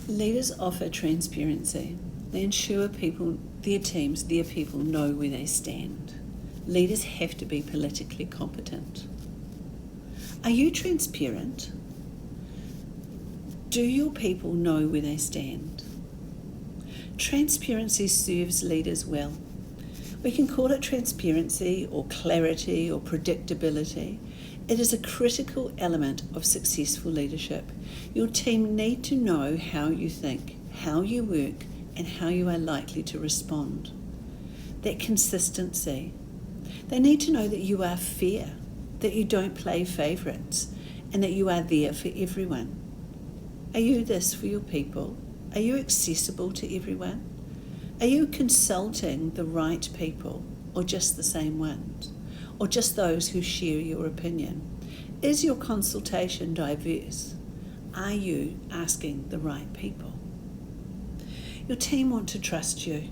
Leaders offer transparency. They ensure their teams, their people know where they stand. Leaders have to be politically competent. Are you transparent? Do your people know where they stand? Transparency serves leaders well. We can call it transparency or clarity or predictability. It is a critical element of successful leadership. Your team need to know how you think, how you work, and how you are likely to respond. That consistency. They need to know that you are fair, that you don't play favourites, and that you are there for everyone. Are you this for your people? Are you accessible to everyone? Are you consulting the right people, or just the same ones? Or just those who share your opinion? Is your consultation diverse? Are you asking the right people? Your team want to trust you.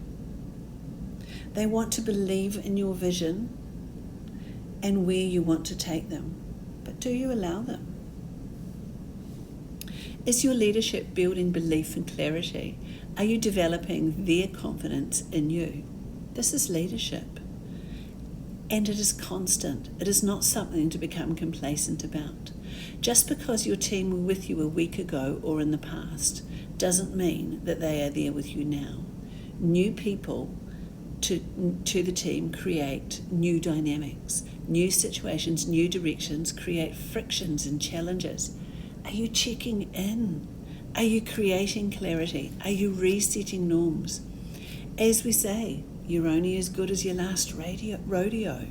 They want to believe in your vision and where you want to take them. But do you allow them? Is your leadership building belief and clarity? Are you developing their confidence in you? This is leadership. And it is constant. It is not something to become complacent about. Just because your team were with you a week ago or in the past doesn't mean that they are there with you now. New people to the team create new dynamics, new situations, new directions, create frictions and challenges. Are you checking in? Are you creating clarity? Are you resetting norms? As we say, you're only as good as your last rodeo.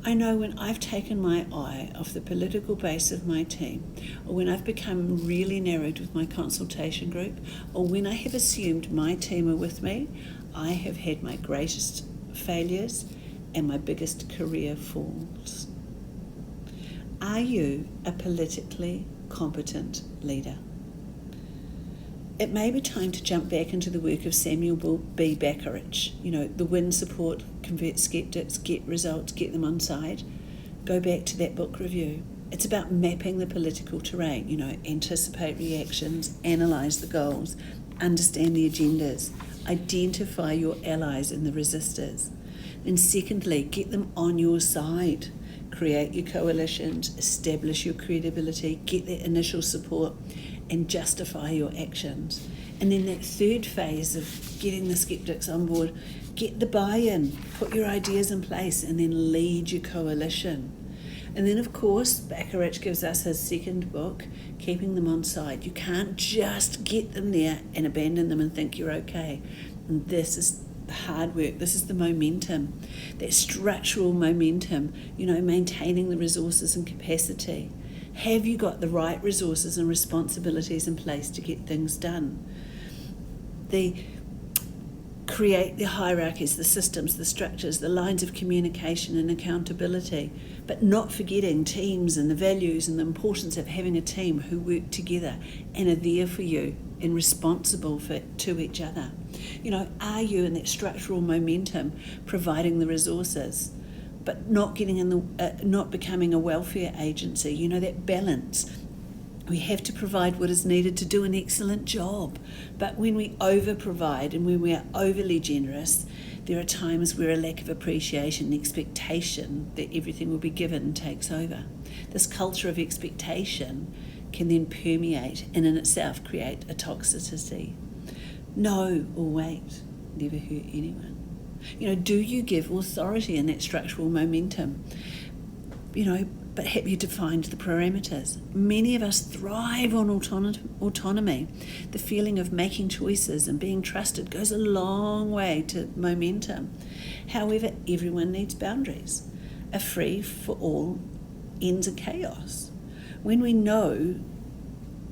I know when I've taken my eye off the political base of my team, or when I've become really narrowed with my consultation group, or when I have assumed my team are with me, I have had my greatest failures and my biggest career falls. Are you a politically competent leader? It may be time to jump back into the work of Samuel B. Backerich. The win, support, convert skeptics, get results, get them on side. Go back to that book review. It's about mapping the political terrain, anticipate reactions, analyse the goals, understand the agendas, identify your allies and the resistors. And secondly, get them on your side. Create your coalitions, establish your credibility, get that initial support, and justify your actions. And then that third phase of getting the skeptics on board, get the buy-in, put your ideas in place, and then lead your coalition. And then, of course, Backerich gives us his second book, Keeping Them on Side. You can't just get them there and abandon them and think you're okay. And this is the hard work. This is the momentum, that structural momentum, maintaining the resources and capacity. Have you got the right resources and responsibilities in place to get things done? Create the hierarchies, the systems, the structures, the lines of communication and accountability, but not forgetting teams and the values and the importance of having a team who work together and are there for you and responsible to each other. Are you in that structural momentum providing the resources, but not not becoming a welfare agency? That balance. We have to provide what is needed to do an excellent job. But when we over-provide and when we are overly generous, there are times where a lack of appreciation and expectation that everything will be given takes over. This culture of expectation can then permeate and in itself create a toxicity. No or wait never hurt anyone. Do you give authority in that structural momentum? But have you defined the parameters? Many of us thrive on autonomy. The feeling of making choices and being trusted goes a long way to momentum. However, everyone needs boundaries. A free-for-all ends in chaos. When we know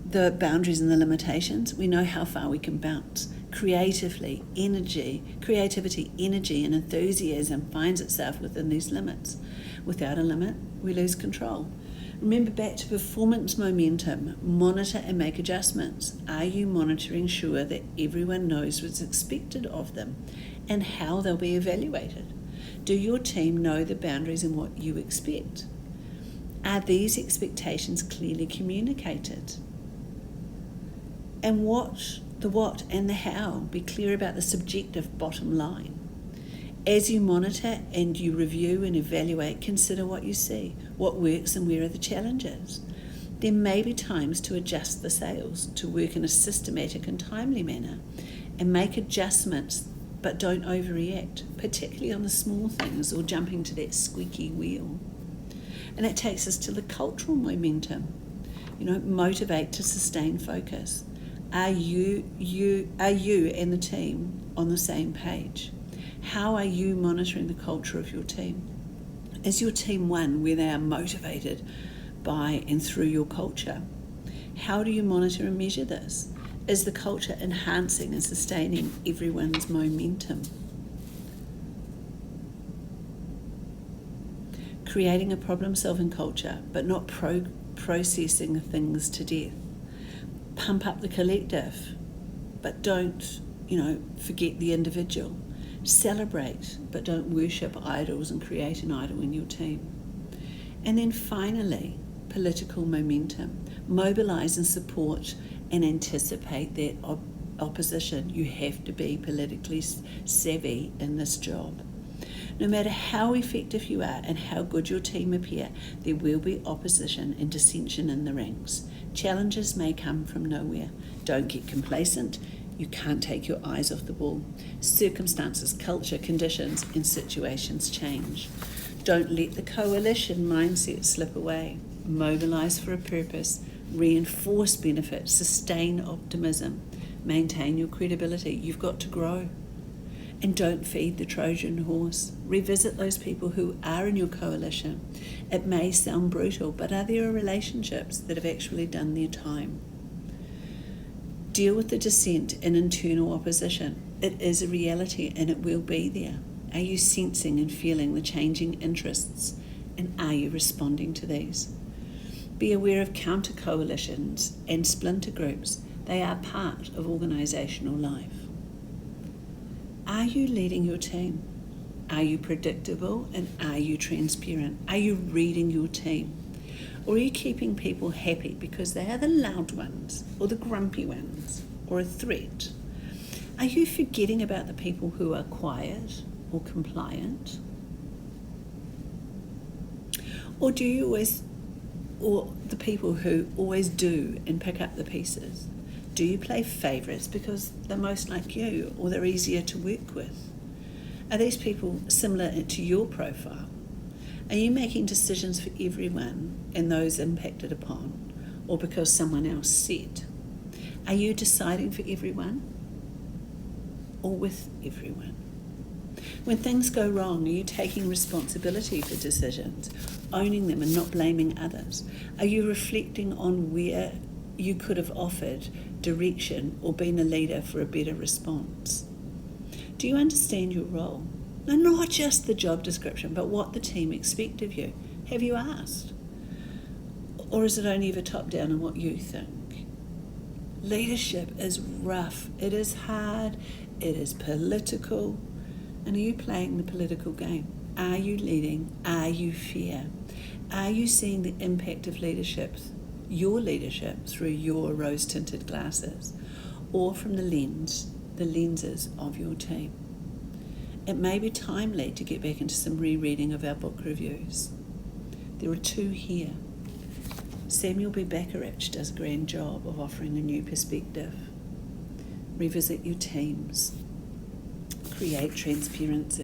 the boundaries and the limitations, we know how far we can bounce. Creativity, energy, and enthusiasm finds itself within these limits. Without a limit, we lose control. Remember back to performance momentum. Monitor and make adjustments. Are you monitoring sure that everyone knows what's expected of them and how they'll be evaluated? Do your team know the boundaries and what you expect? Are these expectations clearly communicated? And the what and the how. Be clear about the subjective bottom line. As you monitor and you review and evaluate, consider what you see, what works and where are the challenges. There may be times to adjust the sails, to work in a systematic and timely manner, and make adjustments, but don't overreact, particularly on the small things or jumping to that squeaky wheel. And that takes us to the cultural momentum. Motivate to sustain focus. Are you and the team on the same page? How are you monitoring the culture of your team? Is your team one where they are motivated by and through your culture? How do you monitor and measure this? Is the culture enhancing and sustaining everyone's momentum? Creating a problem-solving culture, but not processing things to death. Pump up the collective, but don't, forget the individual. Celebrate, but don't worship idols and create an idol in your team. And then finally, political momentum. Mobilise and support and anticipate that opposition. You have to be politically savvy in this job. No matter how effective you are and how good your team appear, there will be opposition and dissension in the ranks. Challenges may come from nowhere. Don't get complacent. You can't take your eyes off the ball. Circumstances, culture, conditions, and situations change. Don't let the coalition mindset slip away. Mobilise for a purpose. Reinforce benefit. Sustain optimism. Maintain your credibility. You've got to grow. And don't feed the Trojan horse. Revisit those people who are in your coalition. It may sound brutal, but are there relationships that have actually done their time? Deal with the dissent and internal opposition. It is a reality and it will be there. Are you sensing and feeling the changing interests? And are you responding to these? Be aware of counter coalitions and splinter groups. They are part of organisational life. Are you leading your team? Are you predictable and are you transparent? Are you reading your team? Or are you keeping people happy because they are the loud ones or the grumpy ones or a threat? Are you forgetting about the people who are quiet or compliant? Or the people who always do and pick up the pieces? Do you play favourites because they're most like you or they're easier to work with? Are these people similar to your profile? Are you making decisions for everyone and those impacted upon, or because someone else said? Are you deciding for everyone or with everyone? When things go wrong, are you taking responsibility for decisions, owning them and not blaming others? Are you reflecting on where you could have offered direction or been a leader for a better response? Do you understand your role? No, not just the job description, but what the team expect of you. Have you asked? Or is it only ever top down on what you think? Leadership is rough. It is hard. It is political. And are you playing the political game? Are you leading? Are you fair? Are you seeing the impact of leadership, your leadership, through your rose-tinted glasses, or from the lenses of your team? It may be timely to get back into some rereading of our book reviews. There are 2 here. Samuel B. Bacharach does a grand job of offering a new perspective. Revisit your teams. Create transparency.